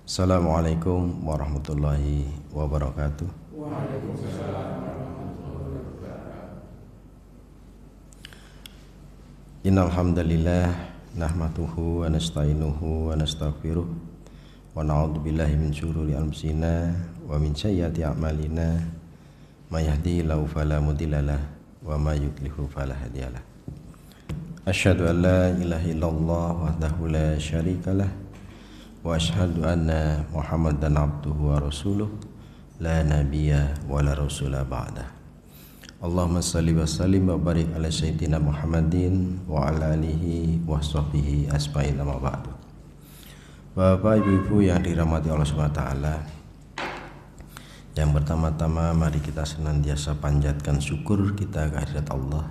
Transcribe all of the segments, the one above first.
Assalamualaikum warahmatullahi wabarakatuh. Innal hamdalillah nahmaduhu wa nasta'inuhu wa nastaghfiruh wa na'udzu billahi min syururi anfusina wa min sayyiati a'malina may yahdihillahu fala mudhillalah wa may yudlilhu fala hadiyalah. Asyhadu an la ilaha illallah wahdahu la syarikalah wa asyhadu anna Muhammadan abduhu wa rasuluh la nabiyya wa la rasula ba'dah. Allahumma salli wa sallim wa barik ala sayyidina Muhammadin wa ala alihi wa sahbihi asma'in amma ba'du. Bapak ibu-ibu yang dirahmati Allah Subhanahu wa taala, yang pertama-tama mari kita senantiasa panjatkan syukur kita kehadirat Allah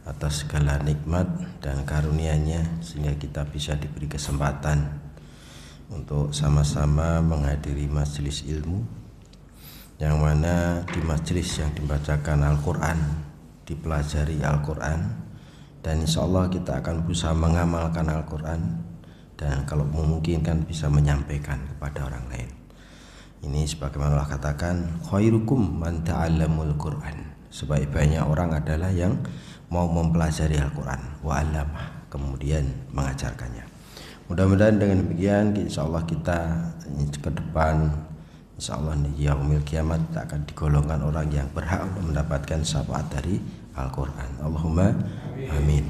atas segala nikmat dan karunia-Nya sehingga kita bisa diberi kesempatan untuk sama-sama menghadiri majelis ilmu, yang mana di majelis yang dibacakan Al-Quran, dipelajari Al-Quran, dan insya Allah kita akan berusaha mengamalkan Al-Quran dan kalau memungkinkan bisa menyampaikan kepada orang lain. Ini sebagaimana Allah katakan, khairukum man ta'allamul Quran, sebaik-baiknya orang adalah yang mau mempelajari Al-Quran wa 'allamah, kemudian mengajarkannya. Mudah-mudahan dengan demikian insyaallah kita ke depan insyaallah di yaumil kiamat kita akan digolongkan orang yang berhak untuk mendapatkan syafaat dari Al-Quran. Allahumma amin.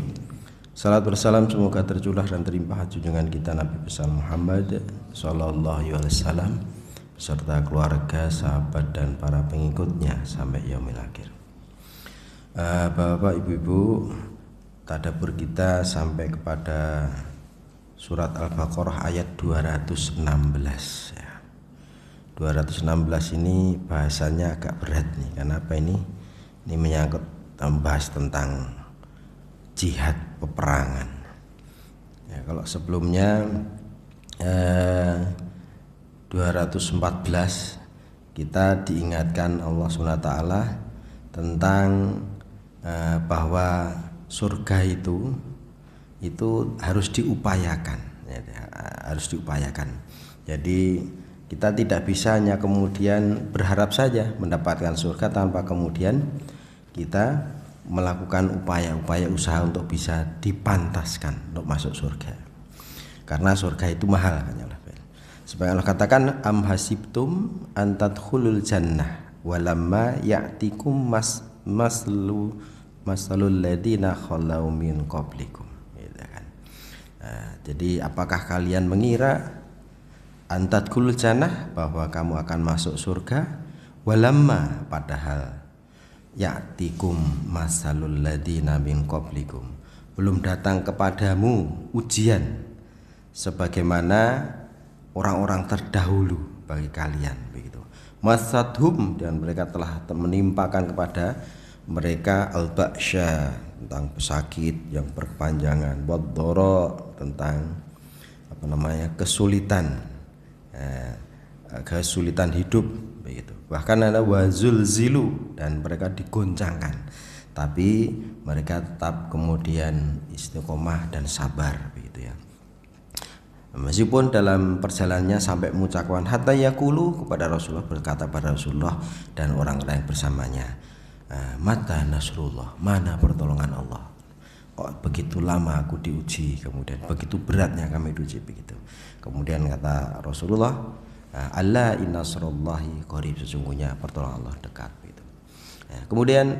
Salat bersalam semoga tercurah dan terlimpah junjungan kita Nabi besar Muhammad sallallahu alaihi wasallam beserta keluarga, sahabat dan para pengikutnya sampai yaumil akhir. Bapak ibu-ibu, tadabbur kita sampai kepada surat Al-Baqarah ayat 216 ya. 216 ini bahasanya agak berat nih. Karena apa ini? Ini menyangkut membahas tentang jihad peperangan. Ya, kalau sebelumnya 214 kita diingatkan Allah SWT tentang bahwa surga itu harus diupayakan, ya, harus diupayakan. Jadi kita tidak bisa hanya kemudian berharap saja mendapatkan surga tanpa kemudian kita melakukan upaya-upaya usaha untuk bisa dipantaskan untuk masuk surga. Karena surga itu mahal, sebagai Allah katakan, am hasibtum an tadkhulul jannah walamma ya'tikum masalul ladina khalau min qablikum. Jadi apakah kalian mengira antadkhulul jannah, bahwa kamu akan masuk surga, walamma, padahal ya'tikum masalul ladina min qablikum, belum datang kepadamu ujian sebagaimana orang-orang terdahulu bagi kalian, begitu. Masadhum, dan mereka telah menimpakan kepada mereka al-ba'sya, tentang pesakit yang berkepanjangan, wad-dhara, tentang kesulitan hidup, begitu. Bahkan ada wazulzilu, dan mereka digoncangkan, tapi mereka tetap kemudian istiqomah dan sabar, begitu ya. Meskipun dalam perjalanannya sampai mengucapkan hatta yaqulu, kepada Rasulullah, berkata pada Rasulullah dan orang-orang yang bersamanya, mata nasrullah, mana pertolongan Allah? Kok begitu lama aku diuji, kemudian begitu beratnya kami diuji, begitu. Kemudian kata Rasulullah, alla inna nasrullahi qarib, sesungguhnya pertolongan Allah dekat, begitu. Kemudian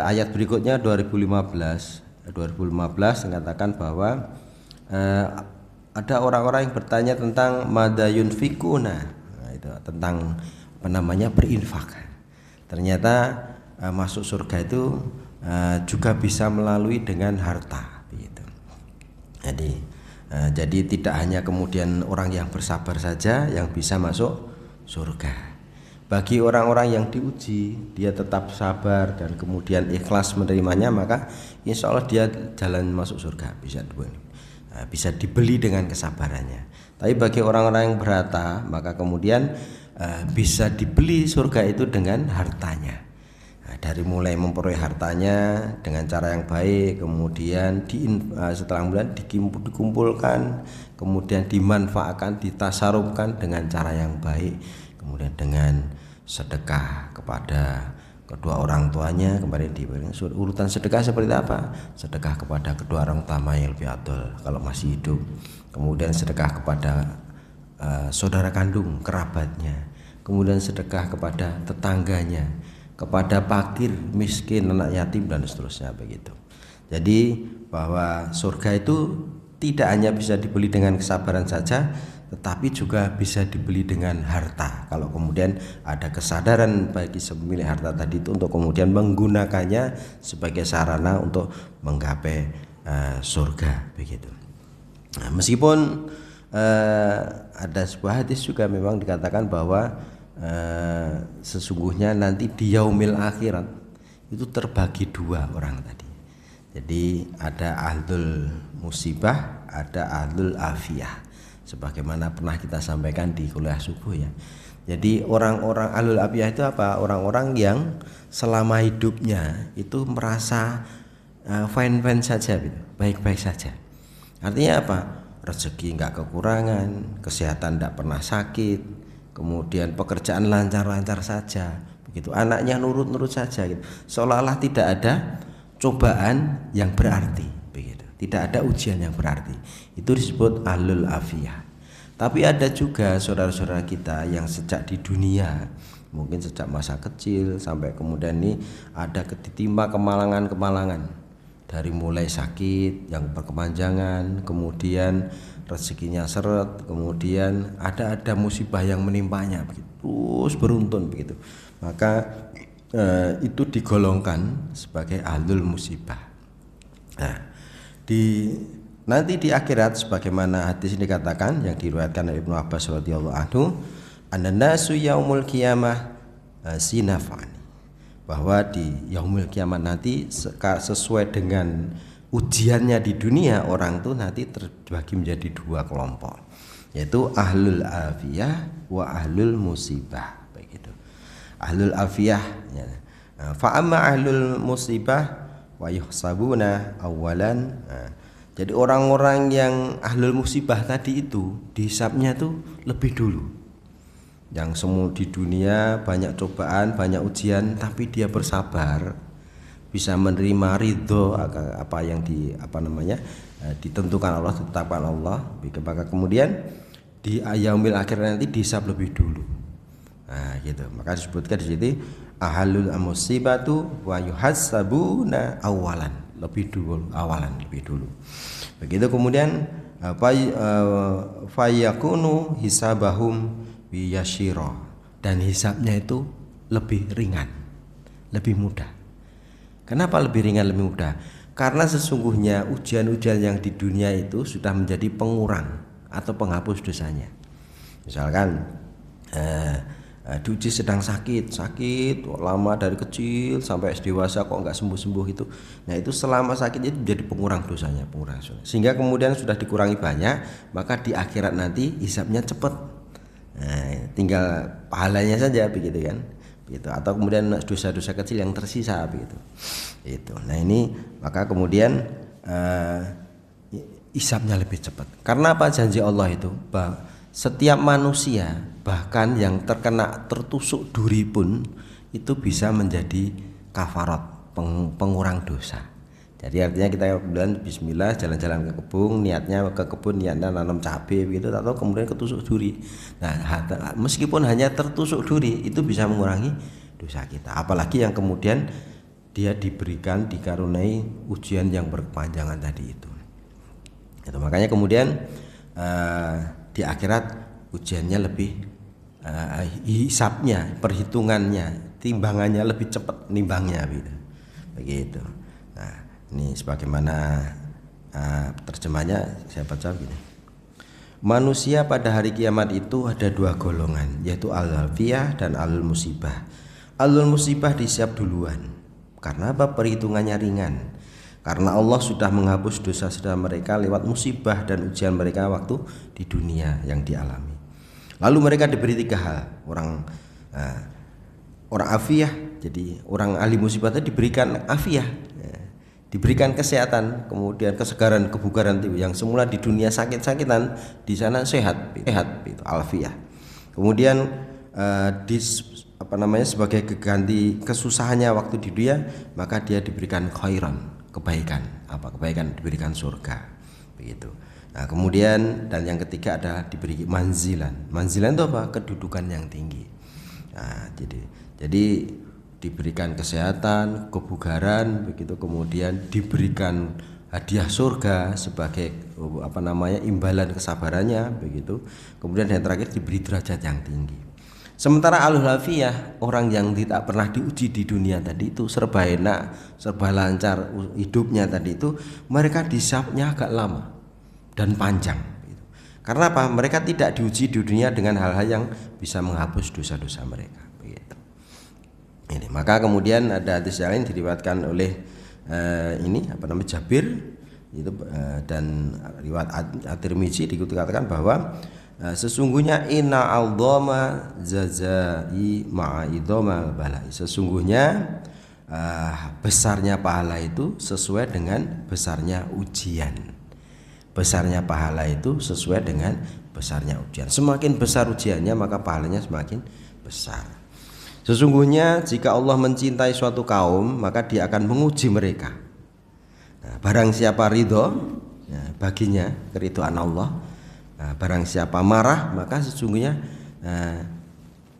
ayat berikutnya 2015 mengatakan bahwa ada orang-orang yang bertanya tentang madayun fikuna, itu tentang berinfak. Ternyata masuk surga itu juga bisa melalui dengan harta, begitu. Jadi tidak hanya kemudian orang yang bersabar saja yang bisa masuk surga. Bagi orang-orang yang diuji, dia tetap sabar dan kemudian ikhlas menerimanya, maka insya Allah dia jalan masuk surga, bisa dibeli dengan kesabarannya. Tapi bagi orang-orang yang berharta, maka kemudian bisa dibeli surga itu dengan hartanya. Dari mulai memperoleh hartanya dengan cara yang baik, kemudian setelah kemudian dikumpulkan, kemudian dimanfaatkan, ditasarufkan dengan cara yang baik, kemudian dengan sedekah kepada kedua orang tuanya. Kemarin diberikan urutan sedekah seperti apa? Sedekah kepada kedua orang tua yang lebih afdal kalau masih hidup, kemudian sedekah kepada saudara kandung, kerabatnya, kemudian sedekah kepada tetangganya, kepada fakir, miskin, anak yatim dan seterusnya begitu. Jadi bahwa surga itu tidak hanya bisa dibeli dengan kesabaran saja, tetapi juga bisa dibeli dengan harta. Kalau kemudian ada kesadaran bagi pemilik harta tadi itu untuk kemudian menggunakannya sebagai sarana untuk menggapai surga begitu. Nah, meskipun ada sebuah hadis juga memang dikatakan bahwa sesungguhnya nanti di yaumil akhirat itu terbagi dua orang tadi. Jadi ada ahlul musibah, ada ahlul afiyah, sebagaimana pernah kita sampaikan di kuliah subuh ya. Jadi orang-orang ahlul afiyah itu apa? Orang-orang yang selama hidupnya itu merasa fine-fine saja gitu, baik-baik saja. Artinya apa? Rezeki nggak kekurangan, kesehatan tidak pernah sakit, kemudian pekerjaan lancar-lancar saja begitu, anaknya nurut-nurut saja gitu. Seolah-olah tidak ada cobaan yang berarti begitu, tidak ada ujian yang berarti. Itu disebut ahlul afiyah. Tapi ada juga saudara-saudara kita yang sejak di dunia, mungkin sejak masa kecil sampai kemudian ini ada ditimpa kemalangan-kemalangan, dari mulai sakit yang berkepanjangan, kemudian rezekinya seret, kemudian ada musibah yang menimpanya begitu, terus beruntun begitu. Maka itu digolongkan sebagai ahlul musibah. Nah, nanti di akhirat sebagaimana hadis ini dikatakan yang diriwayatkan oleh Ibnu Abbas radhiyallahu anhu, an-nasu yaumul qiyamah sinafani, bahwa di yaumul kiamat nanti sesuai dengan ujiannya di dunia, orang tuh nanti terbagi menjadi dua kelompok, yaitu ahlul afiyah wa ahlul musibah begitu. Ahlul afiyah ya. Fa amma ahlul musibah wa yuhsabuna awalan. Jadi orang-orang yang ahlul musibah tadi itu dihisabnya tuh lebih dulu. Yang semua di dunia banyak cobaan, banyak ujian, tapi dia bersabar, bisa menerima ridho apa yang ditentukan Allah, ditetapkan Allah. Maka kemudian di yaumil akhir nanti dihisab lebih dulu. Nah, gitu. Maka disebutkan di sini ahlul musibatu wa yuhassabuna awalan, lebih dulu. Begitu kemudian fayakunu hisabahum biyashiro, dan hisabnya itu lebih ringan, lebih mudah. Kenapa lebih ringan, lebih mudah? Karena sesungguhnya ujian-ujian yang di dunia itu sudah menjadi pengurang atau penghapus dosanya. Misalkan diuji sedang sakit lama dari kecil sampai dewasa kok nggak sembuh itu. Nah, itu selama sakit itu menjadi pengurang dosanya, sehingga kemudian sudah dikurangi banyak, maka di akhirat nanti hisabnya cepat. Nah, tinggal pahalanya saja begitu kan. Begitu. Atau kemudian dosa-dosa kecil yang tersisa begitu. Itu. Nah, ini maka kemudian hisabnya lebih cepat. Karena apa? Janji Allah itu bahwa setiap manusia, bahkan yang tertusuk duri pun itu bisa menjadi kafarat, pengurang dosa. Jadi artinya kita kemudian bismillah jalan-jalan ke kebun, niatnya nanam cabai begitu, atau kemudian ketusuk duri. Nah, meskipun hanya tertusuk duri itu bisa mengurangi dosa kita. Apalagi yang kemudian dia dikaruniai ujian yang berkepanjangan tadi itu. Itu makanya kemudian di akhirat ujiannya lebih hisabnya, perhitungannya, timbangannya lebih cepat nimbangnya begitu. Nah, ini sebagaimana terjemahnya saya baca begini. Manusia pada hari kiamat itu ada dua golongan, yaitu al-afiyah dan al-musibah. Al-musibah disiap duluan. Karena apa? Perhitungannya ringan. Karena Allah sudah menghapus dosa-dosa mereka lewat musibah dan ujian mereka waktu di dunia yang dialami. Lalu mereka diberi tiga hal. Orang afiyah, jadi orang ahli musibah itu diberikan afiyah, diberikan kesehatan, kemudian kesegaran, kebugaran tubuh. Yang semula di dunia sakit-sakitan, di sana sehat itu alfiah. Kemudian sebagai keganti kesusahannya waktu di dunia, maka dia diberikan khairan, kebaikan diberikan surga, begitu. Nah, kemudian dan yang ketiga adalah diberi manzilan itu apa? Kedudukan yang tinggi. Nah, jadi diberikan kesehatan, kebugaran, begitu, kemudian diberikan hadiah surga sebagai imbalan kesabarannya, begitu. Kemudian yang terakhir diberi derajat yang tinggi. Sementara ahlul afiyah, orang yang tidak pernah diuji di dunia tadi itu, serba enak, serba lancar hidupnya tadi itu, mereka disabnya agak lama dan panjang, gitu. Karena apa? Mereka tidak diuji di dunia dengan hal-hal yang bisa menghapus dosa-dosa mereka, begitu. Ini maka kemudian ada hadis yang lain diriwayatkan oleh Jabir itu, dan riwayat At-Tirmizi dikatakan bahwa sesungguhnya inna aldoma zazai ma'idoma balai, sesungguhnya besarnya pahala itu sesuai dengan besarnya ujian. Besarnya pahala itu sesuai dengan besarnya ujian. Semakin besar ujiannya, maka pahalanya semakin besar. Sesungguhnya jika Allah mencintai suatu kaum, maka dia akan menguji mereka. Nah, barang siapa ridho, baginya keridhaan Allah. Nah, barang siapa marah, maka sesungguhnya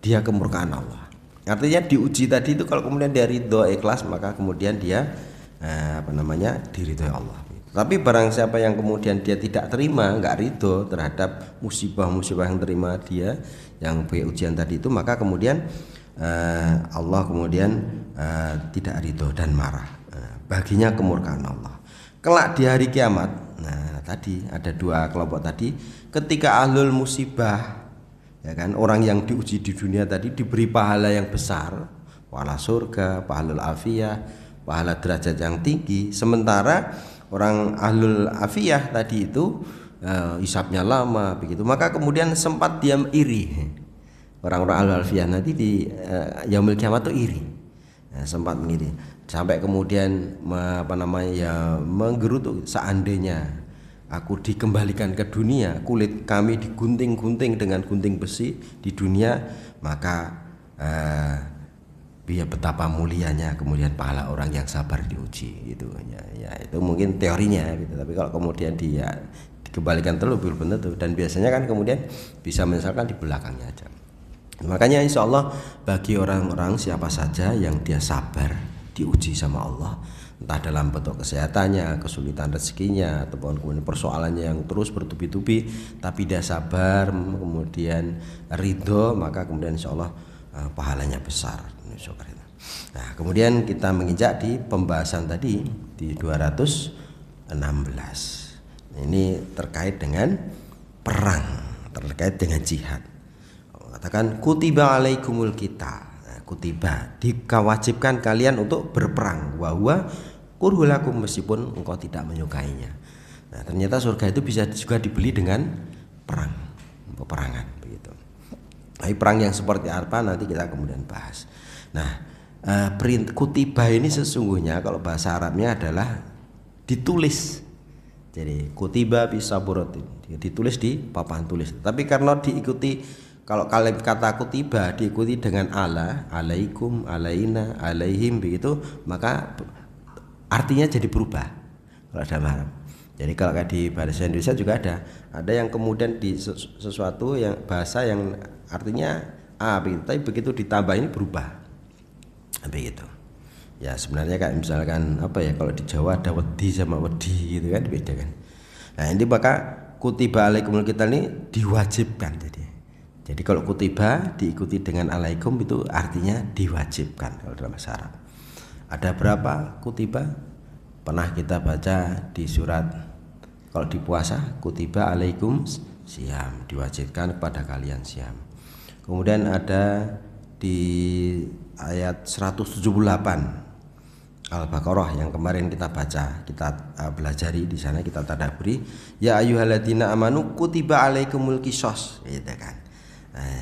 dia kemurkaan Allah. Artinya diuji tadi itu, kalau kemudian dia ridho ikhlas, maka kemudian dia diridhoi Allah. Tapi barang siapa yang kemudian dia tidak terima, enggak ridho terhadap musibah-musibah yang terima dia, yang ujian tadi itu, maka kemudian Allah kemudian tidak ridho dan marah. Baginya kemurkaan Allah. Kelak di hari kiamat, nah tadi ada dua kelompok tadi, ketika ahlul musibah, ya kan, orang yang diuji di dunia tadi diberi pahala yang besar, pahala surga, pahala afiyah, pahala derajat yang tinggi. Sementara orang ahlul afiyah tadi itu hisabnya lama, begitu. Maka kemudian sempat dia iri. Orang-orang al-alfiyah nanti di yaumil kiamat itu iri, sempat mengiri, sampai kemudian menggerutu, seandainya aku dikembalikan ke dunia, kulit kami digunting-gunting dengan gunting besi di dunia, maka biar betapa mulianya kemudian pahala orang yang sabar diuji, gitu ya itu mungkin teorinya, gitu. Tapi kalau kemudian dia dikembalikan terlebih belum tentu, dan biasanya kan kemudian bisa misalkan di belakangnya aja. Makanya insya Allah bagi orang-orang siapa saja yang dia sabar diuji sama Allah, entah dalam bentuk kesehatannya, kesulitan rezekinya, ataupun kemudian persoalannya yang terus bertubi-tubi, tapi dia sabar kemudian ridho, maka kemudian insya Allah pahalanya besar. Nah, kemudian kita menginjak di pembahasan tadi di 216. Ini terkait dengan perang, terkait dengan jihad. Katakan kutiba alaikumul kita, kutiba dikawajibkan kalian untuk berperang, wa huwa kurhulakum, meskipun engkau tidak menyukainya. Nah, ternyata surga itu bisa juga dibeli dengan perang, peperangan, begitu. Nah, perang yang seperti apa nanti kita kemudian bahas. Nah, kutiba ini sesungguhnya kalau bahasa Arabnya adalah ditulis. Jadi kutiba bisaburatin, ditulis di papan tulis. Tapi karena diikuti, kalau kata kutiba diikuti dengan ala, alaikum, alaina, alaihim, begitu, maka artinya jadi berubah kalau dalam Arab. Jadi kalau di bahasa Indonesia juga ada yang kemudian di sesuatu yang bahasa yang artinya a, begitu, tapi begitu ditambah ini berubah, begitu. Ya sebenarnya kayak misalkan kalau di Jawa ada wedi sama wedi, gitu kan, beda kan. Nah ini maka kutiba alaikumul kita ini diwajibkan. Jadi kalau kutiba diikuti dengan alaikum itu artinya diwajibkan kalau dalam bahasa Arab. Ada berapa kutiba? Pernah kita baca di surat, kalau di puasa kutiba alaikum siam, diwajibkan kepada kalian siam. Kemudian ada di ayat 178 Al-Baqarah yang kemarin kita baca, kita belajari di sana, kita tadabburi, ya ayyuhalladzina amanu kutiba alaikumul qisas, gitu kan.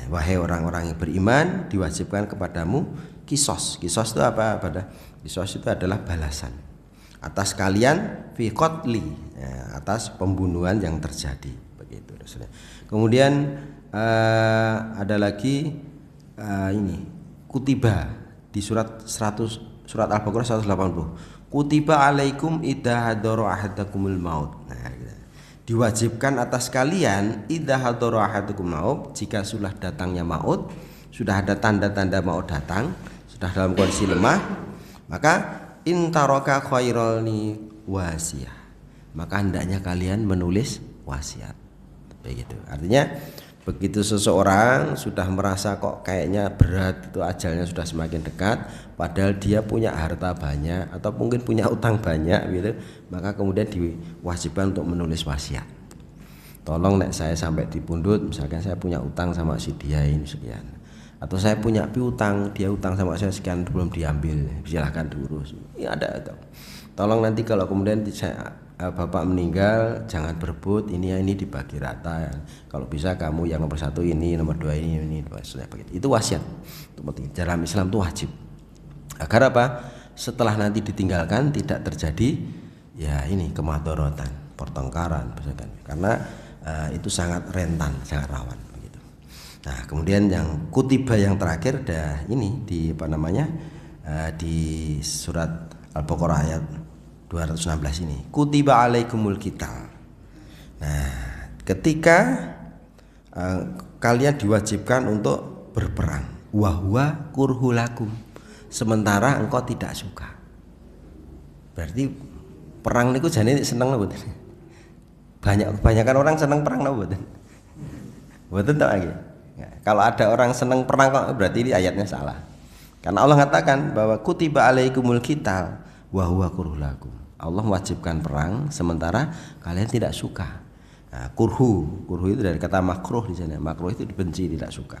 Wahai orang-orang yang beriman, diwajibkan kepadamu kisos. Kisos itu apa? Kisos itu adalah balasan. atas kalian fi qatli, ya, atas pembunuhan yang terjadi begitu. Kemudian ada lagi ini kutiba di surat Al-Baqarah 180. Kutiba alaikum idza hadara ahadakumul maut. Nah, diwajibkan atas kalian idza hadara ahadakumul maut, jika sudah datangnya maut, sudah ada tanda-tanda maut datang, sudah dalam kondisi lemah, maka intaraka khairani wasiyah, maka hendaknya kalian menulis wasiat. Begitu. Artinya begitu seseorang sudah merasa kok kayaknya berat, itu ajalnya sudah semakin dekat, padahal dia punya harta banyak atau mungkin punya utang banyak gitu, maka kemudian diwajibkan untuk menulis wasiat. Tolong nek saya sampai dipundhut, misalkan saya punya utang sama si dia ini sekian, atau saya punya piutang, dia utang sama saya sekian belum diambil, silahkan diurus. Ya ada itu. Tolong nanti kalau kemudian bapak meninggal jangan berebut, ini dibagi rata. Kalau bisa kamu yang nomor 1 ini, nomor 2 ini begitu. Itu wasiat. Itu penting. Dalam Islam itu wajib. Agar apa? Setelah nanti ditinggalkan tidak terjadi ya ini kemadharatan, pertengkaran misalkan. Karena itu sangat rentan, sangat rawan begitu. Nah, kemudian yang kutiba yang terakhir ini di di surat Al-Baqarah ayat 216 ini, kutiba alaikumul qital. Nah, ketika kalian diwajibkan untuk berperang, wa huwa kurhulakum, sementara engkau tidak suka. Berarti perang niku jane seneng lho mboten. Kebanyakan orang seneng perang lho mboten. Mboten tok iki. Kalau ada orang seneng perang kok berarti ini ayatnya salah. Karena Allah mengatakan bahwa kutiba alaikumul qital wa huwa kurhulakum. Allah mewajibkan perang sementara kalian tidak suka. Nah, kurhu itu dari kata makruh di sana. Makruh itu dibenci, tidak suka.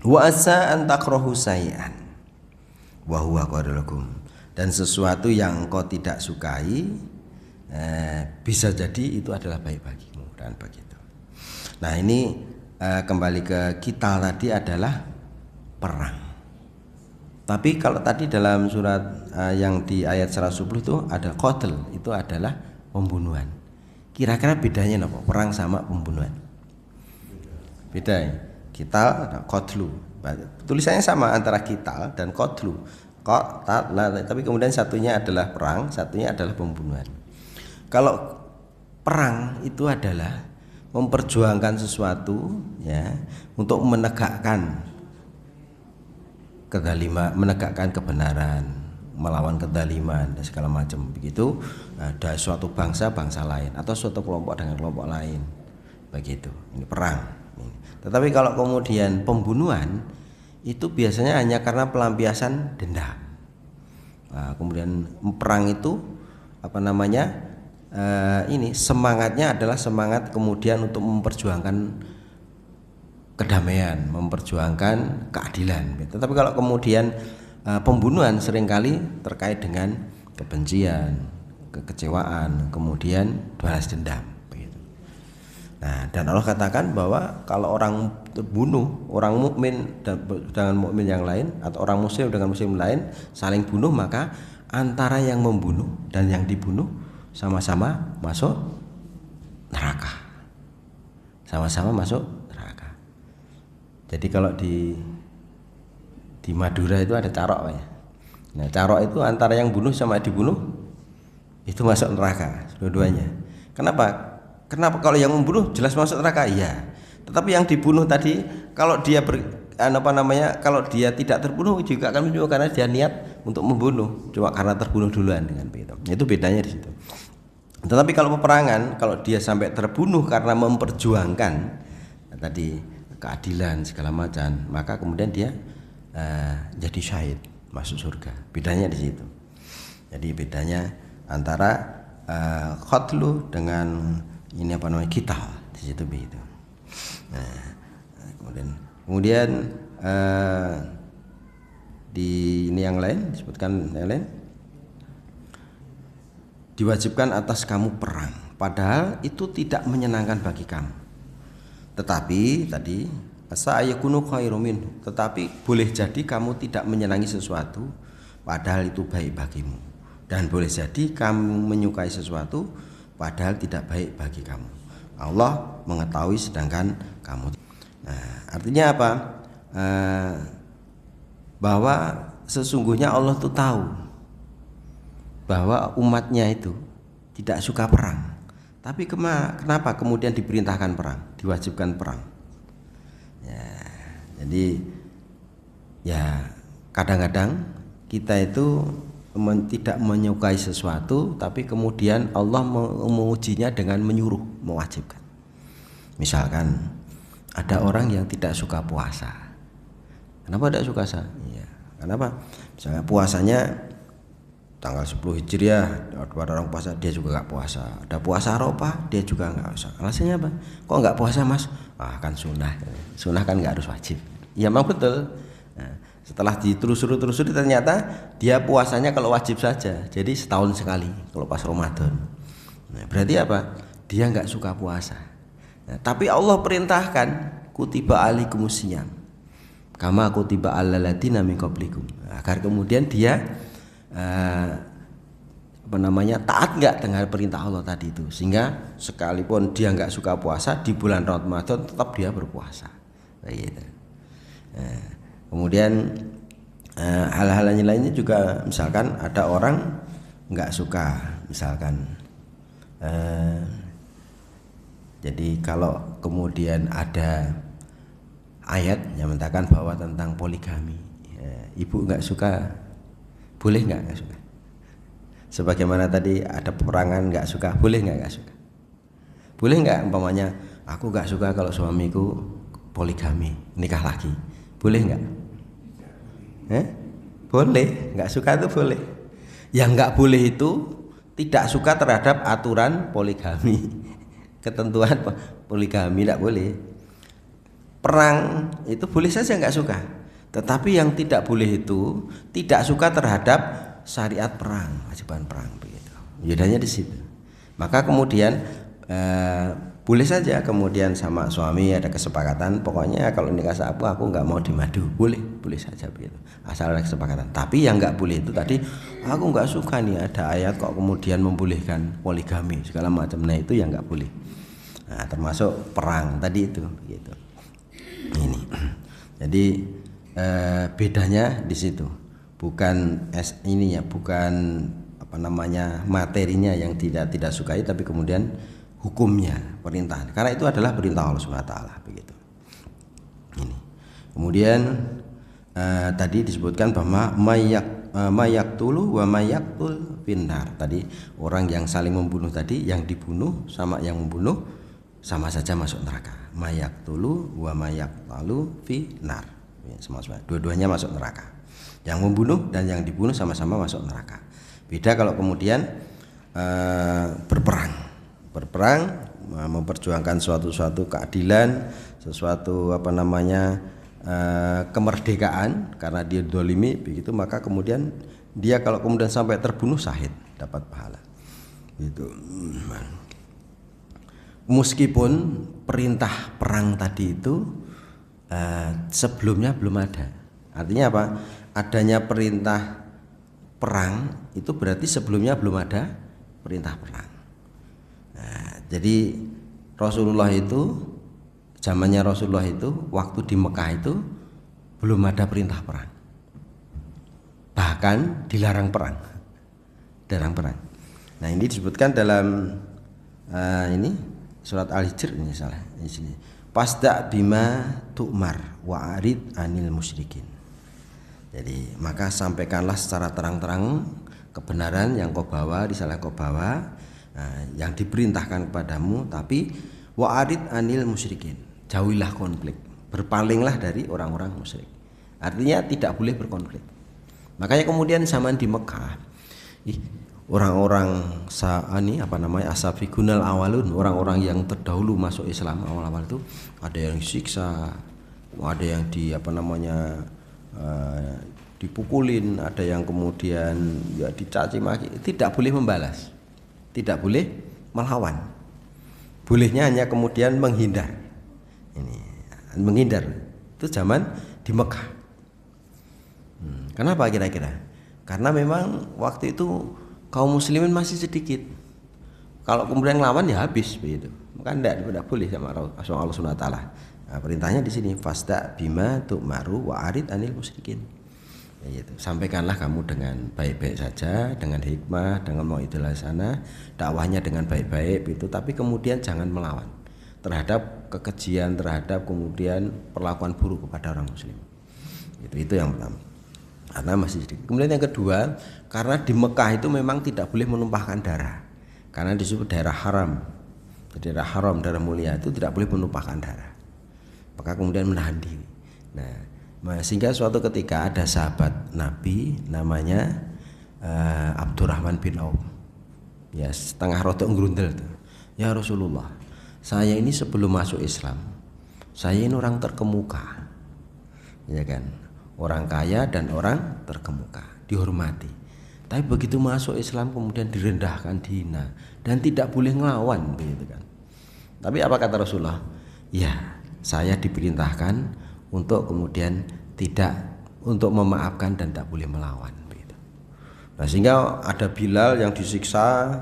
Wa asa an takrahu sayyan wa huwa khairulakum. Dan sesuatu yang kau tidak sukai bisa jadi itu adalah baik bagimu, dan begitu. Nah, ini kembali ke kita tadi adalah perang. Tapi kalau tadi dalam surat yang di ayat 110 itu ada qatl, itu adalah pembunuhan. Kira-kira bedanya apa? Perang sama pembunuhan. Beda ya? Kital ada qatlu. Tulisannya sama antara kital dan qatlu. Tapi kemudian satunya adalah perang, satunya adalah pembunuhan. Kalau perang itu adalah memperjuangkan sesuatu ya, untuk menegakkan kezaliman, menegakkan kebenaran, melawan kezaliman dan segala macam begitu. Ada suatu bangsa lain atau suatu kelompok dengan kelompok lain begitu. Ini perang. Tetapi kalau kemudian pembunuhan itu biasanya hanya karena pelampiasan dendam. Nah, kemudian perang itu ini semangatnya adalah semangat kemudian untuk memperjuangkan kedamaian, memperjuangkan keadilan. Tetapi kalau kemudian pembunuhan seringkali terkait dengan kebencian, kekecewaan, kemudian balas dendam. Nah, dan Allah katakan bahwa kalau orang terbunuh, orang mukmin dengan mukmin yang lain atau orang muslim dengan muslim lain saling bunuh, maka antara yang membunuh dan yang dibunuh sama-sama masuk neraka. Sama-sama masuk neraka. Jadi kalau di Madura itu ada carok ya. Nah, carok itu antara yang bunuh sama dibunuh itu masuk neraka dua-duanya. Kenapa kalau yang membunuh jelas masuk neraka? Iya. Tetapi yang dibunuh tadi kalau dia kalau dia tidak terbunuh juga akan membunuh karena dia niat untuk membunuh, cuma karena terbunuh duluan dengan begitu. Itu bedanya di situ. Tetapi kalau peperangan, kalau dia sampai terbunuh karena memperjuangkan tadi keadilan segala macam, maka kemudian dia jadi syahid, masuk surga. Bedanya di situ. Jadi bedanya antara qatlu dengan ini kita di situ begitu. Nah, kemudian di ini yang lain disebutkan yang lain, diwajibkan atas kamu perang, padahal itu tidak menyenangkan bagi kamu. Tetapi tadi asa ayakunu khairum minhu, tetapi boleh jadi kamu tidak menyenangi sesuatu padahal itu baik bagimu. Dan boleh jadi kamu menyukai sesuatu padahal tidak baik bagi kamu. Allah mengetahui sedangkan kamu. Nah, artinya apa? Bahwa sesungguhnya Allah tuh tahu bahwa umatnya itu tidak suka perang. Tapi kenapa kemudian diperintahkan perang, diwajibkan perang? Ya, jadi ya kadang-kadang kita itu tidak menyukai sesuatu, tapi kemudian Allah mengujinya dengan menyuruh, mewajibkan. Misalkan ada orang yang tidak suka puasa. Kenapa tidak suka puasa? Ya, kenapa? Misalnya puasanya tanggal 10 Hijriah, ada orang puasa, dia juga nggak puasa. Ada puasa Arafah, dia juga nggak puasa. Alasannya apa? Kok nggak puasa, Mas? Ah, kan sunnah. Sunnah kan nggak harus wajib. Ya memang betul. Nah, setelah ditelusuri ternyata dia puasanya kalau wajib saja, jadi setahun sekali kalau pas Ramadan. Nah, berarti apa? Dia nggak suka puasa. Nah, tapi Allah perintahkan kutiba alaikumusiyam kama kutiba alal ladzina min qablikum, agar kemudian dia taat nggak dengan perintah Allah tadi itu, sehingga sekalipun dia nggak suka puasa di bulan Ramadan tetap dia berpuasa. Gitu. Nah, kemudian hal-hal lainnya juga, misalkan ada orang nggak suka, misalkan jadi kalau kemudian ada ayat yang mengatakan bahwa tentang poligami, ibu nggak suka, boleh nggak suka? Sebagaimana tadi ada peperangan nggak suka, boleh nggak suka? Boleh nggak umpamanya aku nggak suka kalau suamiku poligami, nikah lagi, boleh nggak? Boleh, nggak suka itu boleh. Yang nggak boleh itu tidak suka terhadap aturan poligami, ketentuan poligami tidak boleh. Perang itu boleh saja nggak suka, tetapi yang tidak boleh itu tidak suka terhadap syariat perang, kewajiban perang, begitu. Bedanya di situ. Maka kemudian boleh saja kemudian sama suami ada kesepakatan, pokoknya kalau nikah sama aku nggak mau dimadu, boleh saja begitu, asal ada kesepakatan. Tapi yang nggak boleh itu tadi, aku nggak suka nih ada ayat kok kemudian membolehkan poligami segala macam, nah itu yang nggak boleh. Nah, termasuk perang tadi itu, gitu. Ini, jadi bedanya di situ, bukan bukan materinya yang tidak sukai, tapi kemudian hukumnya, perintah, karena itu adalah perintah Allah SWT, begitu. Ini kemudian tadi disebutkan bahwa mayaktulu wa mayaktul finnar, tadi orang yang saling membunuh tadi, yang dibunuh sama yang membunuh sama saja masuk neraka. Mayaktulu wa mayaktalu finnar, dua-duanya masuk neraka. Yang membunuh dan yang dibunuh sama-sama masuk neraka. Beda kalau kemudian berperang, memperjuangkan suatu keadilan, sesuatu kemerdekaan, karena dia dolimi begitu, maka kemudian dia kalau kemudian sampai terbunuh syahid dapat pahala. Itu meskipun perintah perang tadi itu sebelumnya belum ada. Artinya apa? Adanya perintah perang itu berarti sebelumnya belum ada perintah perang. Nah, jadi Rasulullah itu, zamannya Rasulullah itu, waktu di Mekah itu belum ada perintah perang, bahkan dilarang perang, Nah, ini disebutkan dalam ini surat Al-Hijr, ini salah di sini. Pasda bima tu'mar wa arid anil musyrikin. Jadi maka sampaikanlah secara terang-terang kebenaran yang kau bawa, risalah kau bawa, yang diperintahkan kepadamu, tapi wa'arid anil musyrikin, jauhilah konflik, berpalinglah dari orang-orang musyrik. Artinya tidak boleh berkonflik. Makanya kemudian zaman di Mekah, orang-orang asabiqunal awalun, orang-orang yang terdahulu masuk Islam awal-awal itu, ada yang disiksa, ada yang dipukulin, ada yang kemudian ya dicaci maki, tidak boleh membalas, tidak boleh melawan, bolehnya hanya kemudian menghindar. Ini menghindar itu zaman di Mekah. Kenapa kira-kira? Karena memang waktu itu kaum muslimin masih sedikit. Kalau kemudian ngelawan ya habis begitu. Maka tidak boleh sama Allah Subhanahu wa taala. Nah, perintahnya di sini fasda bima tu'maru wa arid anil musyrikin. Ya, gitu. Sampaikanlah kamu dengan baik-baik saja, dengan hikmah, dengan mauidul hasanah, dakwahnya dengan baik-baik itu, tapi kemudian jangan melawan terhadap kekejian, terhadap kemudian perlakuan buruk kepada orang muslim. Itu yang pertama. Karena masih sedikit. Kemudian yang kedua, karena di Mekah itu memang tidak boleh menumpahkan darah. Karena disebut daerah haram. Daerah haram, daerah mulia itu tidak boleh menumpahkan darah. Maka kemudian menahan diri. Nah, sehingga suatu ketika ada sahabat Nabi namanya Abdurrahman bin Auf. Ya, setengah rotok ngerundel tuh. Ya Rasulullah, saya ini sebelum masuk Islam, saya ini orang terkemuka. Ya kan? Orang kaya dan orang terkemuka, dihormati. Tapi begitu masuk Islam kemudian direndahkan, dihina, dan tidak boleh ngelawan, begitu kan. Tapi apa kata Rasulullah? Ya, saya diperintahkan untuk kemudian untuk memaafkan dan tak boleh melawan, begitu. Nah, sehingga ada Bilal yang disiksa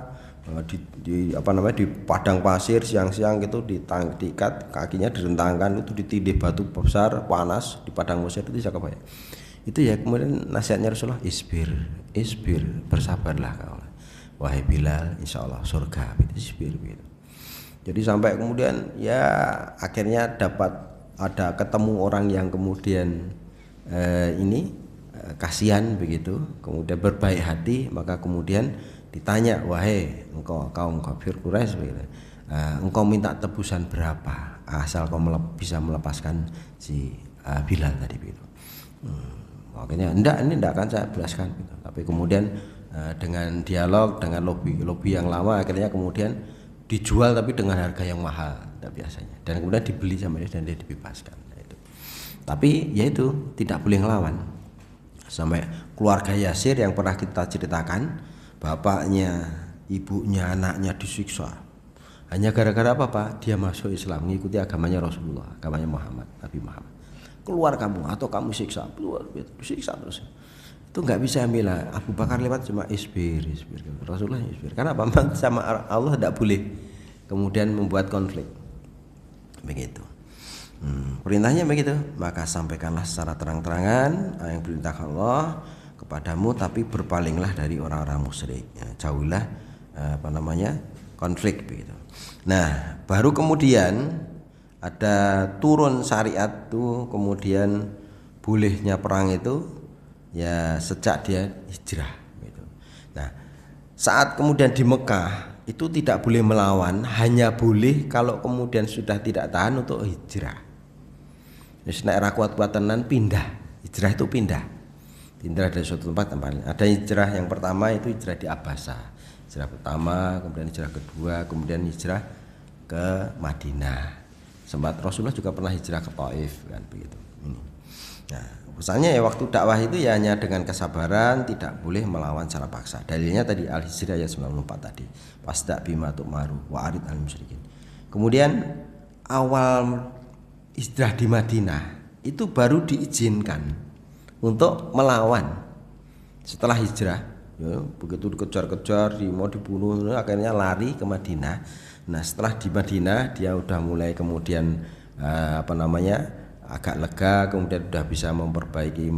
di padang pasir siang-siang gitu, diikat kakinya, direntangkan, itu ditindih batu besar panas di padang pasir itu siapa ya? Itu ya kemudian nasihatnya Rasulullah, isbir, bersabarlah kau wahai Bilal, insya Allah surga, isbir gitu. Jadi sampai kemudian ya akhirnya ada ketemu orang yang kemudian kasihan begitu, kemudian berbaik hati, maka kemudian ditanya, wahai engkau kaum kafir Quraisy, engkau minta tebusan berapa asal kau bisa melepaskan si Bilal tadi begitu. Makanya enggak akan saya jelaskan gitu. Tapi kemudian dengan dialog, dengan lobby yang lama, akhirnya kemudian dijual tapi dengan harga yang mahal biasanya, dan kemudian dibeli sama dia dan dia dibebaskan. Nah, itu. Tapi yaitu tidak boleh ngelawan. Sampai keluarga Yasir yang pernah kita ceritakan, bapaknya, ibunya, anaknya disiksa hanya gara-gara apa? Dia masuk Islam, mengikuti agamanya Rasulullah, agamanya Muhammad, Nabi Muhammad. Keluar kamu atau kamu siksa, disiksa terus. Itu nggak bisa ambil. Abu Bakar lewat cuma isbir. Rasulullah isbir. Karena apa? Sama Allah tidak boleh kemudian membuat konflik. Begitu. Perintahnya begitu. Maka sampaikanlah secara terang-terangan yang perintah Allah kepadamu, tapi berpalinglah dari orang-orang musyrik. Ya, jauhilah konflik begitu. Nah, baru kemudian ada turun syariat tuh, kemudian bolehnya perang itu ya sejak dia hijrah gitu. Nah, saat kemudian di Mekah itu tidak boleh melawan, hanya boleh kalau kemudian sudah tidak tahan untuk hijrah. Jadi nek ra kuat-kuat tenan pindah. Hijrah itu pindah dari suatu tempat. Ada hijrah yang pertama itu hijrah di Abbasah. Hijrah pertama, kemudian hijrah kedua, kemudian hijrah ke Madinah. Sempat Rasulullah juga pernah hijrah ke Taif kan begitu. Nah, pesannya ya waktu dakwah itu ya hanya dengan kesabaran, tidak boleh melawan secara paksa. Dalilnya tadi Al-Hijr ayat 94 tadi. Fasda bima tu'maru wa arid al musyrikin. Kemudian awal hijrah di Madinah itu baru diizinkan untuk melawan. Setelah hijrah, ya, begitu dikejar-kejar, mau dibunuh, akhirnya lari ke Madinah. Nah, setelah di Madinah dia udah mulai kemudian agak lega, kemudian sudah bisa memperbaiki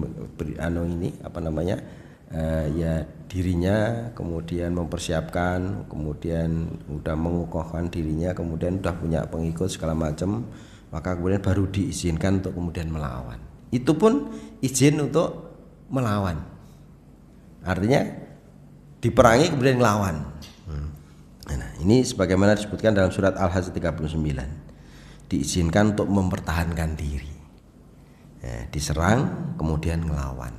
dirinya, kemudian mempersiapkan, kemudian udah mengukuhkan dirinya, kemudian udah punya pengikut segala macam, maka kemudian baru diizinkan untuk kemudian melawan. Itu pun izin untuk melawan, artinya diperangi kemudian melawan. Nah, ini sebagaimana disebutkan dalam surat Al-Hajj 39, diizinkan untuk mempertahankan diri. Ya, diserang kemudian ngelawan.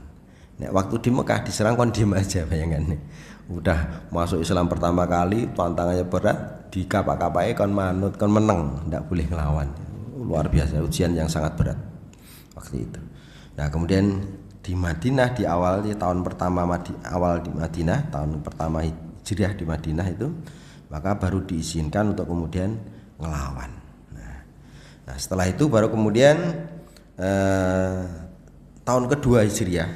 Nah, waktu di Mekah diserang kon diem aja, bayangannya. Udah masuk Islam pertama kali, tantangannya berat, dikapak-kapake kon manut, kon meneng, tidak boleh ngelawan. Luar biasa, ujian yang sangat berat waktu itu. Nah, kemudian di Madinah di awal di tahun pertama tahun pertama hijriah di Madinah itu, maka baru diizinkan untuk kemudian ngelawan. Nah, setelah itu baru kemudian tahun kedua hijriah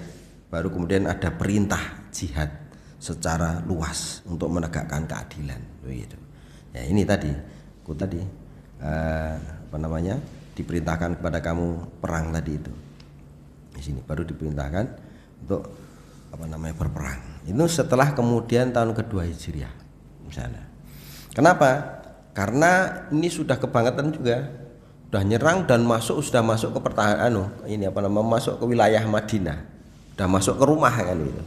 baru kemudian ada perintah jihad secara luas untuk menegakkan keadilan begitu. Ya ini tadi diperintahkan kepada kamu perang tadi itu. Di sini baru diperintahkan untuk berperang. Itu setelah kemudian tahun kedua Hijriah misalnya. Kenapa? Karena ini sudah kebangetan juga, sudah nyerang dan sudah masuk ke pertahanan masuk ke wilayah Madinah, sudah masuk ke rumah kan gitu.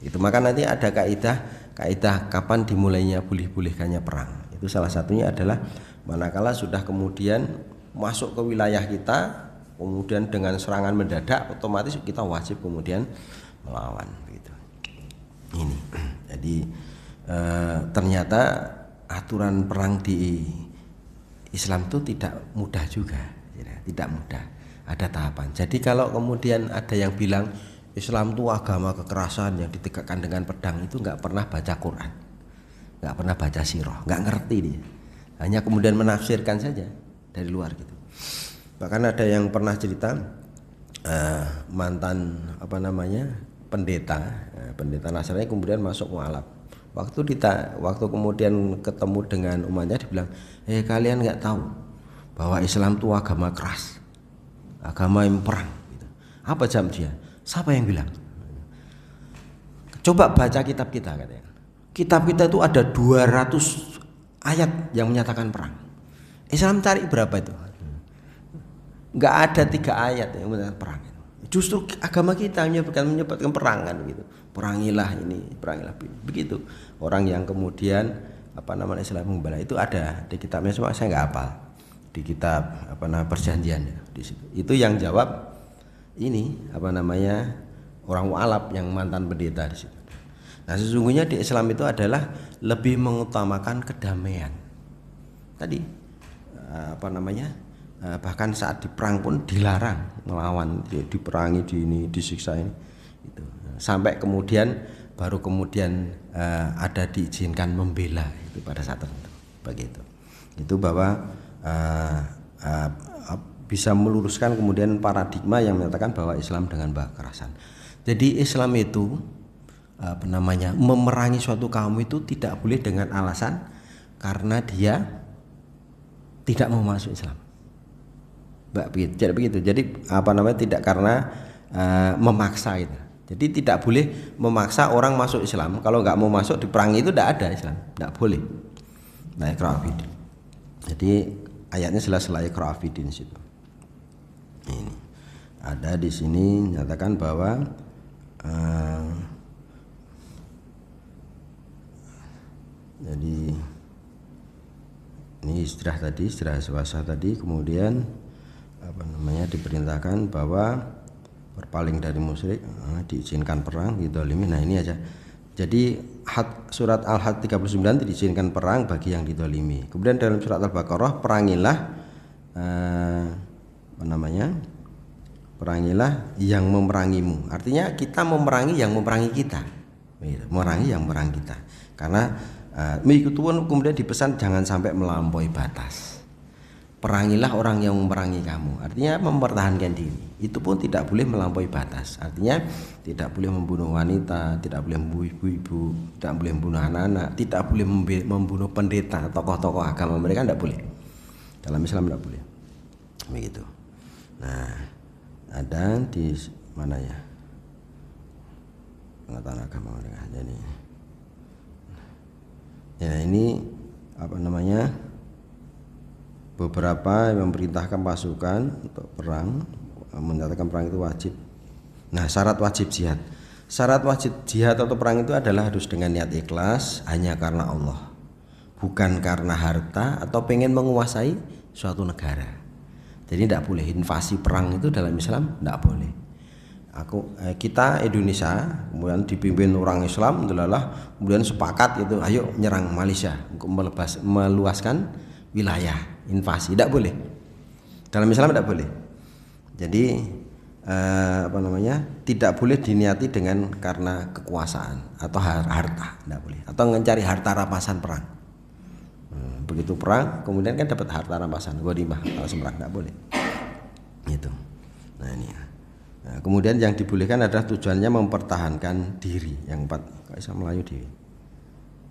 Itu maka nanti ada kaidah kapan dimulainya boleh-bolehkannya perang. Itu salah satunya adalah manakala sudah kemudian masuk ke wilayah kita, kemudian dengan serangan mendadak, otomatis kita wajib kemudian melawan begitu. Ini jadi ternyata aturan perang di Islam itu tidak mudah juga, tidak mudah, ada tahapan. Jadi kalau kemudian ada yang bilang Islam itu agama kekerasan yang ditegakkan dengan pedang, itu nggak pernah baca Quran, nggak pernah baca sirah, nggak ngerti dia, hanya kemudian menafsirkan saja dari luar gitu. Bahkan ada yang pernah cerita mantan pendeta Nasrani kemudian masuk mualaf. Waktu kemudian ketemu dengan umatnya dibilang, kalian nggak tahu bahwa Islam itu agama keras, agama yang perang gitu. Apa jam dia? Siapa yang bilang? Coba baca kitab kita katanya. Kitab kita itu ada 200 ayat yang menyatakan perang. Islam cari berapa itu? Enggak ada 3 ayat yang menyatakan perang. Justru agama kita menyebutkan perang kan gitu. Perangilah ini, perangilah ini. Begitu. Orang yang kemudian Islam membela itu ada di kitabnya, cuma saya enggak hafal. Di kitab perjanjian di situ. Itu yang jawab ini orang mualaf yang mantan pendeta di situ. Nah, sesungguhnya di Islam itu adalah lebih mengutamakan kedamaian. Tadi bahkan saat di perang pun dilarang melawan, diperangi, disiksa ini. Itu. Sampai kemudian baru kemudian ada diizinkan membela itu pada saat tertentu. Begitu. Itu bahwa bisa meluruskan kemudian paradigma yang menyatakan bahwa Islam dengan kekerasan. Jadi Islam itu memerangi suatu kaum itu tidak boleh dengan alasan karena dia tidak mau masuk Islam. Tidak begitu. Jadi tidak karena memaksa itu. Jadi tidak boleh memaksa orang masuk Islam. Kalau nggak mau masuk diperangi itu tidak ada Islam, tidak boleh. Nah, ikra'afidin. Jadi ayatnya jelas la ikra'afidin situ. Ini ada di sini nyatakan bahwa jadi ini istilah swasta tadi, kemudian diperintahkan bahwa berpaling dari musyrik, diizinkan perang, didolimi. Nah ini aja. Jadi surat Al-Had 39 diizinkan perang bagi yang didolimi. Kemudian dalam surat Al-Baqarah perangilah perangilah yang memerangimu. Artinya kita memerangi yang memerangi kita, memerangi yang memerangi kita. Karena mengikuti pun kemudian dipesan jangan sampai melampaui batas. Perangilah orang yang memerangi kamu. Artinya mempertahankan diri. Itu pun tidak boleh melampaui batas. Artinya tidak boleh membunuh wanita, tidak boleh membunuh ibu-ibu, tidak boleh membunuh anak-anak, tidak boleh membunuh pendeta, tokoh-tokoh agama mereka tidak boleh. Dalam Islam tidak boleh. Begitu. Nah, ada di mana ya? Pengetahuan agama mereka. Jadi ya ini beberapa yang memerintahkan pasukan untuk perang, menyatakan perang itu wajib. Nah, syarat wajib jihad. Syarat wajib jihad atau perang itu adalah harus dengan niat ikhlas, hanya karena Allah, bukan karena harta atau pengen menguasai suatu negara. Jadi tidak boleh invasi perang itu dalam Islam, tidak boleh. Kita Indonesia kemudian dipimpin orang Islam, kemudian sepakat itu ayo nyerang Malaysia untuk meluaskan wilayah, invasi, tidak boleh. Dalam Islam tidak boleh. Jadi tidak boleh diniati dengan karena kekuasaan atau harta, tidak boleh. Atau mencari harta rampasan perang. Begitu perang, kemudian kan dapat harta rampasan, ghanimah, kalau semerang, tidak boleh. Gitu. Nah ini. Nah, kemudian yang dibolehkan adalah tujuannya mempertahankan diri. Yang 4, Kak Isa Melayu diri.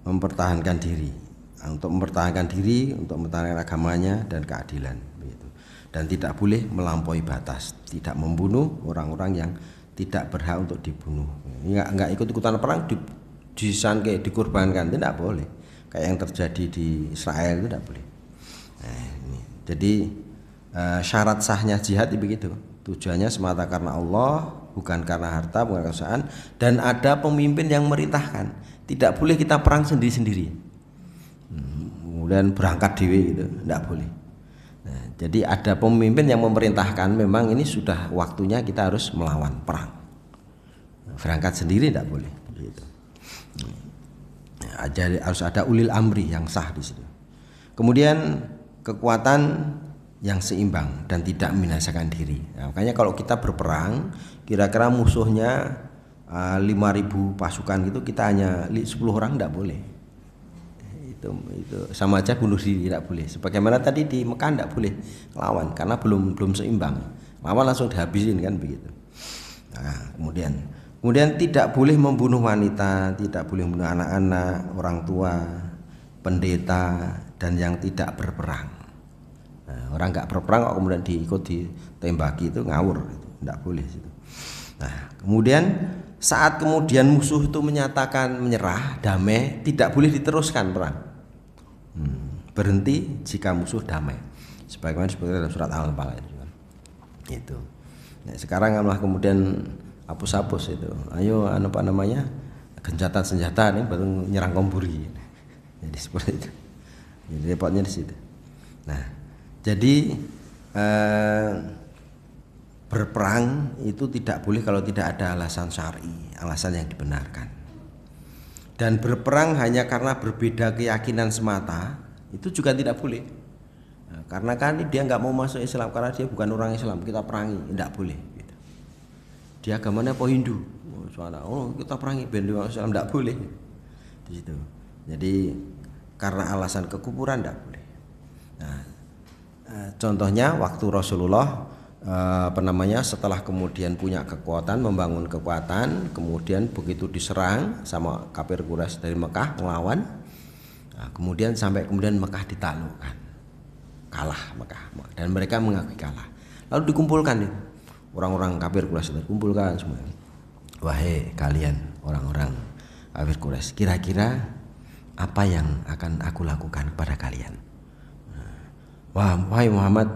Mempertahankan diri. Nah, untuk mempertahankan diri, untuk mempertahankan agamanya dan keadilan, begitu. Dan tidak boleh melampaui batas, tidak membunuh orang-orang yang tidak berhak untuk dibunuh. Enggak ikut-ikutan perang disanke, dikorbankan, tidak boleh. Kayak yang terjadi di Israel itu tidak boleh. Nah, ini. Jadi syarat sahnya jihad itu begitu. Tujuannya semata karena Allah, bukan karena harta, bukan kekuasaan, dan ada pemimpin yang merintahkan. Tidak boleh kita perang sendiri-sendiri. Kemudian berangkat dewe gitu, tidak boleh. Nah, jadi ada pemimpin yang memerintahkan, memang ini sudah waktunya kita harus melawan perang. Berangkat sendiri tidak boleh. Gitu. Jadi harus ada ulil amri yang sah di situ. Kemudian kekuatan yang seimbang dan tidak membinasakan diri. Nah, makanya kalau kita berperang, kira-kira musuhnya 5.000 pasukan gitu, kita hanya 10 orang tidak boleh. Itu sama aja bunuh diri, tidak boleh. Sebagaimana tadi di Mekah tidak boleh lawan karena belum seimbang. Lawan langsung dihabisin kan begitu. Nah, kemudian tidak boleh membunuh wanita, tidak boleh membunuh anak-anak, orang tua, pendeta, dan yang tidak berperang. Nah, orang nggak berperang kok kemudian diikut ditembaki, itu ngawur, itu tidak boleh itu. Nah, kemudian saat kemudian musuh itu menyatakan menyerah, damai, tidak boleh diteruskan perang. Berhenti jika musuh damai. Sebagaimana disebutkan dalam surat Al-Anfal itu. Nah, sekarang malah kemudian hapus itu. Ayo apa namanya? Gencatan senjata nih baru nyerang Komburi. Jadi seperti itu. Jadi repotnya di situ. Nah, jadi berperang itu tidak boleh kalau tidak ada alasan syar'i, alasan yang dibenarkan. Dan berperang hanya karena berbeda keyakinan semata itu juga tidak boleh. Nah, karena kan dia nggak mau masuk Islam karena dia bukan orang Islam, kita perangi, tidak boleh. Gitu. Dia agamanya apa Hindu? Kita perangi ben Islam, tidak boleh. Di situ. Jadi karena alasan kekufuran tidak boleh. Nah, contohnya waktu Rasulullah setelah kemudian punya kekuatan, membangun kekuatan, kemudian begitu diserang sama kafir Quraisy dari Mekah melawan, nah, kemudian Mekah ditaklukkan, kalah Mekah, dan mereka mengakui kalah. Lalu dikumpulkan nih orang-orang kafir Quraisy, dikumpulkan semua. Wahai kalian orang-orang kafir Quraisy, kira-kira apa yang akan aku lakukan kepada kalian? Wahai Muhammad,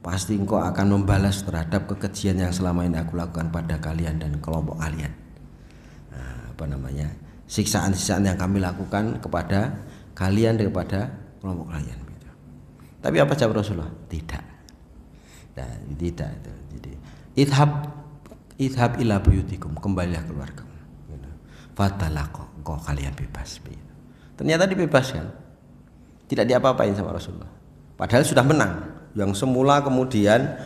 pasti engkau akan membalas terhadap kekejian yang selama ini aku lakukan pada kalian dan kelompok kalian. Siksaan-siksaan yang kami lakukan kepada kalian dan kepada kelompok kalian. Tapi apa jawab Rasulullah? Tidak. Nah, tidak itu. Jadi idhab ila buyutikum, kembalilah keluar kamu. Fatalaqo, engkau kalian bebas. Ternyata dibebaskan. Tidak diapa-apain sama Rasulullah. Padahal sudah menang. Yang semula kemudian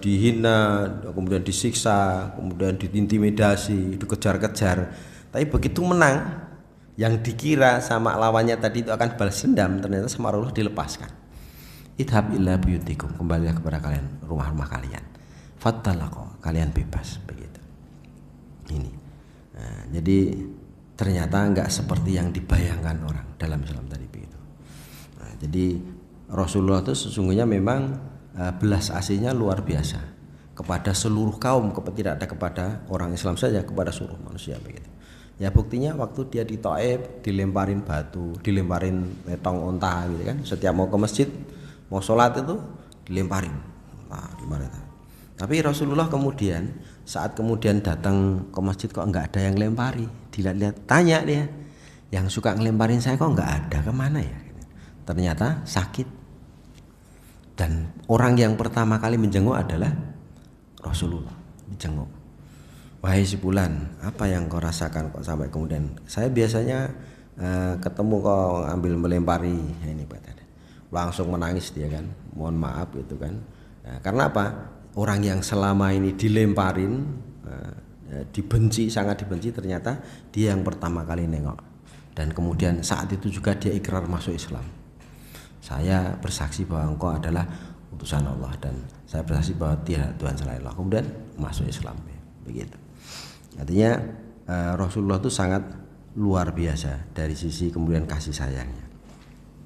dihina, kemudian disiksa, kemudian diintimidasi, dikejar-kejar. Tapi begitu menang, yang dikira sama lawannya tadi itu akan balas dendam, ternyata sama Rasulullah dilepaskan. Idhab illa buyutikum, kembalilah kepada kalian, rumah-rumah kalian. Fatalaqo, kalian bebas, begitu. Ini. Nah, jadi ternyata enggak seperti yang dibayangkan orang dalam Islam tadi begitu. Nah, jadi Rasulullah itu sesungguhnya memang belas asihnya luar biasa kepada seluruh kaum, tidak ada kepada orang Islam saja, kepada seluruh manusia begitu. Ya buktinya waktu dia di Thaif dilemparin batu, dilemparin letong onta gitu kan. Setiap mau ke masjid, mau sholat itu dilemparin. Nah, gimana? Tapi Rasulullah kemudian saat kemudian datang ke masjid kok enggak ada yang lempari. Dilihat-lihat, tanya dia, yang suka ngelemparin saya kok enggak ada, kemana ya? Ternyata sakit. Dan orang yang pertama kali menjenguk adalah Rasulullah, dijenguk. Wahai si Fulan, apa yang kau rasakan kok sampai kemudian? Saya biasanya ketemu kau ambil melempari, ya ini langsung menangis dia kan, mohon maaf gitu kan. Nah, karena apa? Orang yang selama ini dilemparin, dibenci, sangat dibenci, ternyata dia yang pertama kali nengok. Dan kemudian saat itu juga dia ikrar masuk Islam. Saya bersaksi bahwa engkau adalah utusan Allah dan saya bersaksi bahwa tidak Tuhan selain Allah. Kemudian masuk Islam, begitu. Artinya Rasulullah itu sangat luar biasa dari sisi kemudian kasih sayangnya.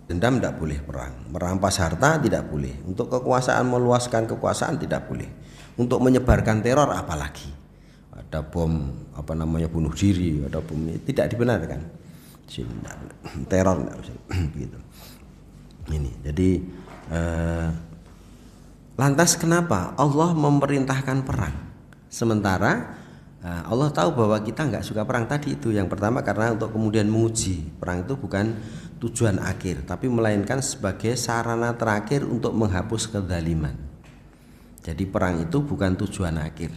Dendam tidak boleh, perang, merampas harta tidak boleh, untuk kekuasaan, meluaskan kekuasaan tidak boleh, untuk menyebarkan teror apalagi. Ada bom bunuh diri, ada bom ini tidak dibenarkan. Teror tidak bisa, begitu. Ini jadi lantas kenapa Allah memerintahkan perang sementara Allah tahu bahwa kita nggak suka perang tadi itu. Yang pertama karena untuk kemudian menguji. Perang itu bukan tujuan akhir, tapi melainkan sebagai sarana terakhir untuk menghapus kezaliman. Jadi perang itu bukan tujuan akhir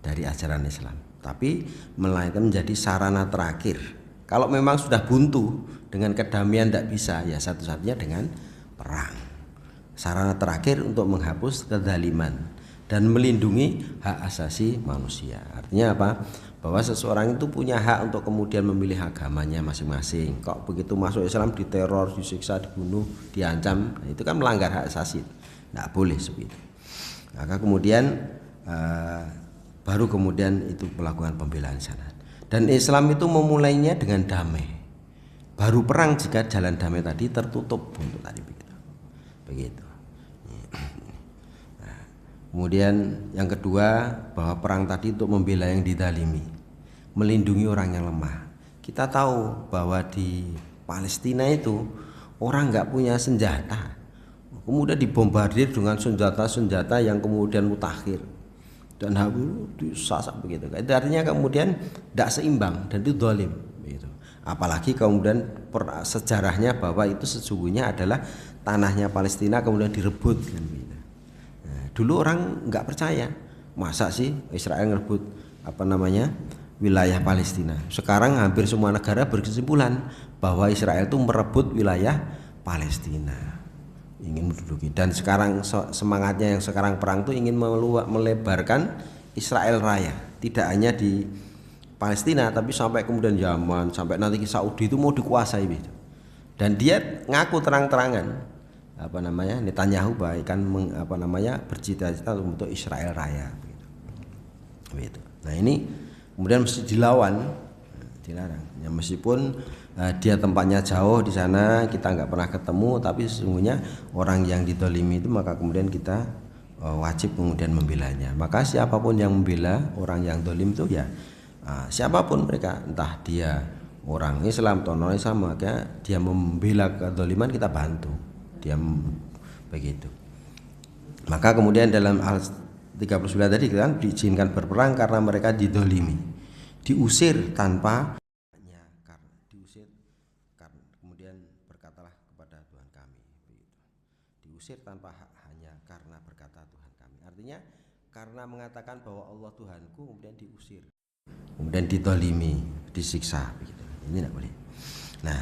dari ajaran Islam, tapi melainkan menjadi sarana terakhir. Kalau memang sudah buntu dengan kedamaian tidak bisa, ya satu-satunya dengan perang. Sarana terakhir untuk menghapus kezaliman dan melindungi hak asasi manusia. Artinya apa? Bahwa seseorang itu punya hak untuk kemudian memilih agamanya masing-masing. Kok begitu masuk Islam diteror, disiksa, dibunuh, diancam, nah, itu kan melanggar hak asasi. Tidak boleh seperti itu. Maka kemudian baru kemudian itu melakukan pembelaan sana. Dan Islam itu memulainya dengan damai. Baru perang jika jalan damai tadi tertutup untuk tadi begitu. Kemudian yang kedua, bahwa perang tadi untuk membela yang dizalimi, melindungi orang yang lemah. Kita tahu bahwa di Palestina itu orang nggak punya senjata, kemudian dibombardir dengan senjata-senjata yang kemudian mutakhir dan disasak begitu. Itu artinya kemudian tidak seimbang dan itu zalim. Begitu. Apalagi kemudian sejarahnya bahwa itu sesungguhnya adalah tanahnya Palestina kemudian direbut kan begitu. Dulu orang nggak percaya, masa sih Israel ngerebut wilayah Palestina. Sekarang hampir semua negara berkesimpulan bahwa Israel itu merebut wilayah Palestina, ingin menduduki. Dan sekarang semangatnya yang sekarang perang itu ingin melebarkan Israel Raya, tidak hanya di Palestina tapi sampai kemudian Yaman, sampai nanti Saudi itu mau dikuasai gitu. Dan dia ngaku terang-terangan Netanyahu bahkan bercita-cita untuk Israel Raya begitu. Nah ini kemudian mesti dilawan, dilarang. Ya, meskipun dia tempatnya jauh di sana, kita nggak pernah ketemu, tapi sesungguhnya orang yang didolimi itu maka kemudian kita wajib kemudian membelanya. Maka siapapun yang membela orang yang dolim itu ya siapapun mereka, entah dia orang Islam atau non Islam, maka dia membela kedoliman kita bantu. Dia begitu. Maka kemudian dalam al 39 tadi kan diizinkan berperang karena mereka didolimi, diusir tanpa kemudian berkatalah kepada Tuhan kami begitu. Diusir tanpa hanya karena berkata Tuhan kami. Artinya karena mengatakan bahwa Allah Tuhanku kemudian diusir, kemudian didolimi, disiksa begitu. Ini tidak boleh. Nah,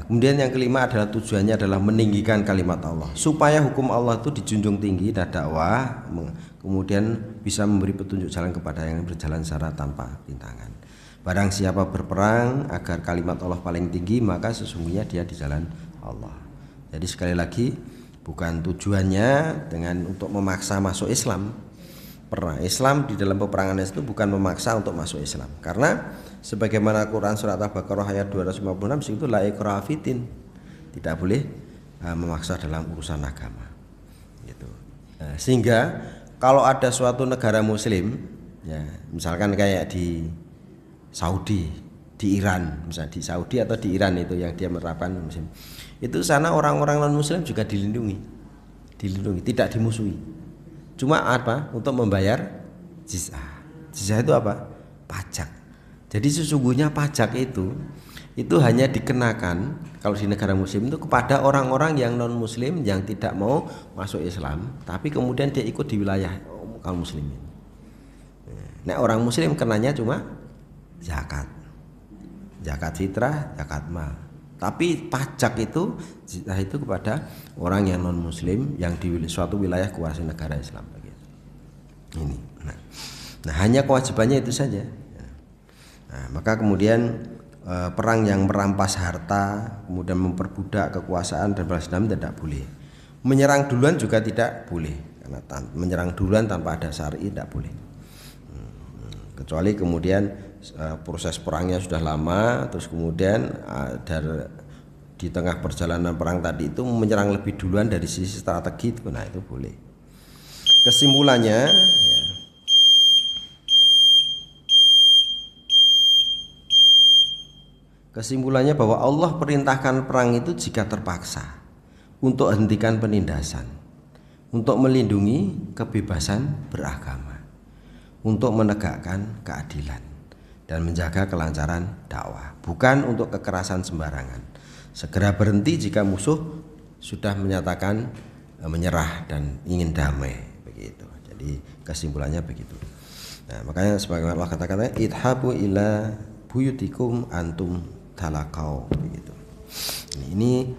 kemudian yang kelima adalah tujuannya adalah meninggikan kalimat Allah supaya hukum Allah itu dijunjung tinggi dan dakwah kemudian bisa memberi petunjuk jalan kepada yang berjalan secara tanpa rintangan. Barang siapa berperang agar kalimat Allah paling tinggi, maka sesungguhnya dia di jalan Allah. Jadi sekali lagi bukan tujuannya dengan untuk memaksa masuk Islam. Perang Islam di dalam peperangan itu bukan memaksa untuk masuk Islam, karena sebagaimana Quran surat Al-Baqarah ayat 256 itu la ikraha fiddin, tidak boleh memaksa dalam urusan agama gitu. Sehingga kalau ada suatu negara muslim ya, misalkan kayak di Saudi, di Iran, misalnya di Saudi atau di Iran itu yang dia menerapkan muslim, itu sana orang-orang non muslim juga dilindungi, tidak dimusuhi. Cuma apa? Untuk membayar jizyah. Jizyah itu apa? Pajak. Jadi sesungguhnya pajak itu hanya dikenakan kalau di negara muslim itu kepada orang-orang yang non muslim yang tidak mau masuk Islam, tapi kemudian dia ikut di wilayah kaum muslimin. Nah, orang muslim kenanya cuma zakat fitrah, zakat mal. Tapi pajak itu kepada orang yang non muslim yang di suatu wilayah kuasai negara Islam begitu. Ini. Nah, hanya kewajibannya itu saja. Nah, maka kemudian perang yang merampas harta, kemudian memperbudak kekuasaan dan balas dendam tidak boleh. Menyerang duluan juga tidak boleh, karena menyerang duluan tanpa ada syar'i tidak boleh. Kecuali kemudian proses perangnya sudah lama, terus kemudian di tengah perjalanan perang tadi itu menyerang lebih duluan dari sisi strategi, nah itu boleh. Kesimpulannya ya, kesimpulannya bahwa Allah perintahkan perang itu jika terpaksa, untuk hentikan penindasan, untuk melindungi kebebasan beragama, untuk menegakkan keadilan dan menjaga kelancaran dakwah, bukan untuk kekerasan sembarangan. Segera berhenti jika musuh sudah menyatakan menyerah dan ingin damai, begitu. Jadi kesimpulannya begitu. Nah, makanya sebagaimana Allah katakan, idhabu ila buyutikum antum talakau, begitu. Ini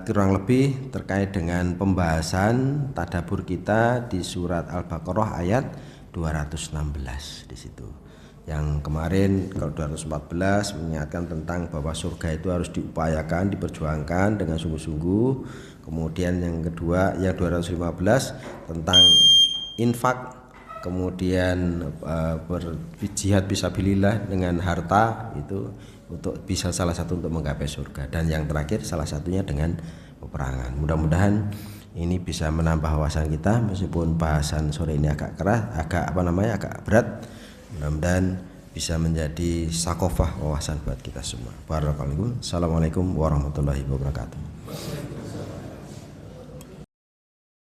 kurang lebih terkait dengan pembahasan tadabbur kita di surat Al-Baqarah ayat 216 di situ. Yang kemarin kalau 214 mengingatkan tentang bahwa surga itu harus diupayakan, diperjuangkan dengan sungguh-sungguh. Kemudian yang kedua yang 215 tentang infak, kemudian berjihad fisabilillah dengan harta itu untuk bisa salah satu untuk menggapai surga, dan yang terakhir salah satunya dengan peperangan. Mudah-mudahan ini bisa menambah wawasan kita, meskipun bahasan sore ini agak keras, agak berat. Mudah-mudahan bisa menjadi sakofah wawasan buat kita semua. Barakallahu. Assalamualaikum warahmatullahi wabarakatuh.